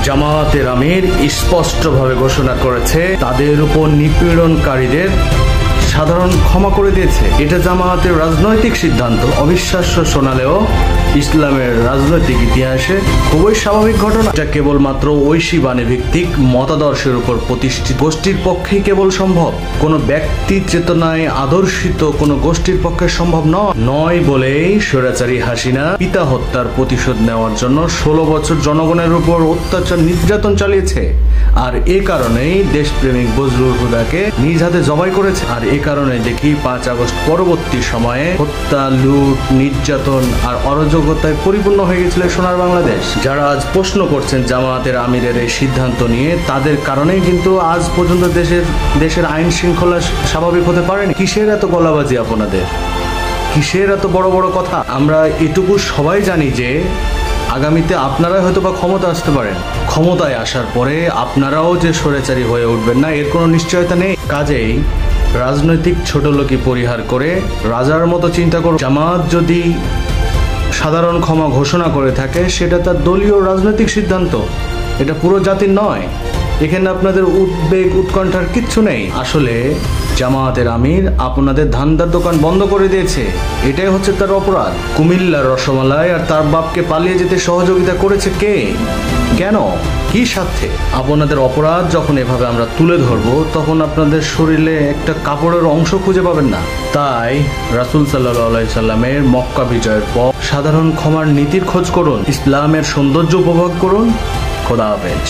জামায়াতের আমির স্পষ্টভাবে ঘোষণা করেছে তাদের উপর নিপীড়নকারীদের সাধারণ ক্ষমা করে দিয়েছে। এটা জামায়াতের রাজনৈতিক সিদ্ধান্ত। অবিশ্বাস্য শোনালেও ইসলামের রাজনৈতিক ইতিহাসে খুবই স্বাভাবিক ঘটনা। যা কেবলমাত্র ঐশী বাণী ভিত্তিক মতাদর্শের উপর প্রতিষ্ঠিত গোষ্ঠীর পক্ষেই কেবল সম্ভব। কোনো ব্যক্তি চেতনায় আদর্শিত কোনো গোষ্ঠীর পক্ষে সম্ভব নয় বলেই স্বৈরাচারী হাসিনা পিতা হত্যার প্রতিশোধ নেওয়ার জন্য 16 বছর জনগণের উপর অত্যাচার নির্যাতন চালিয়েছে। আর এ কারণেই দেশপ্রেমিক বজলুল হুদাকে নিজ হাতে জবাই করেছে। আর এ কারণে দেখি 5 আগস্ট পরবর্তী সময়ে হত্যা, লুট, নির্যাতন আর অরাজকতায় পরিপূর্ণ হয়ে গেছিল সোনার বাংলাদেশ। যারা আজ প্রশ্ন করছেন জামায়াতের আমিরের এই সিদ্ধান্ত নিয়ে, তাদের কারণেই কিন্তু আজ পর্যন্ত দেশের আইন শৃঙ্খলা স্বাভাবিক হতে পারেনি। কিসের এত গলাবাজি আপনাদের? কিসের এত বড় বড় কথা? আমরা এটুকু সবাই জানি যে আগামীতে আপনারাই হয়তো বা ক্ষমতা আসতে পারেন। ক্ষমতায় আসার পরে আপনারাও যে স্বৈরাচারী হয়ে উঠবেন না, এর কোনো নিশ্চয়তা নেই। কাজেই রাজনৈতিক ছোটলোকি পরিহার করে রাজার মতো চিন্তা করুন। জামায়াত যদি সাধারণ ক্ষমা ঘোষণা করে থাকে, সেটা তার দলীয় রাজনৈতিক সিদ্ধান্ত, এটা পুরো জাতির নয়। এখানে আপনাদের উদ্বেগ উৎকণ্ঠার কিচ্ছু নেই। আসলে জামায়াতের আমির আপনাদের ধান্দার দোকান বন্ধ করে দিয়েছে, এটাই হচ্ছে তার অপরাধ। কুমিল্লার রসমালাই আর তার বাপকে পালিয়ে যেতে সহযোগিতা করেছে কে? কেন? কি স্বার্থে? আপনাদের অপরাধ যখন এভাবে আমরা তুলে ধরবো, তখন আপনাদের শরীরে একটা কাপড়ের অংশ খুঁজে পাবেন না। তাই রাসূল সাল্লাল্লাহু আলাইহি সাল্লামের মক্কা বিজয়ের পর সাধারণ ক্ষমার নীতির খোঁজ করুন, ইসলামের সৌন্দর্য উপভোগ করুন। খোদা হাফেজ।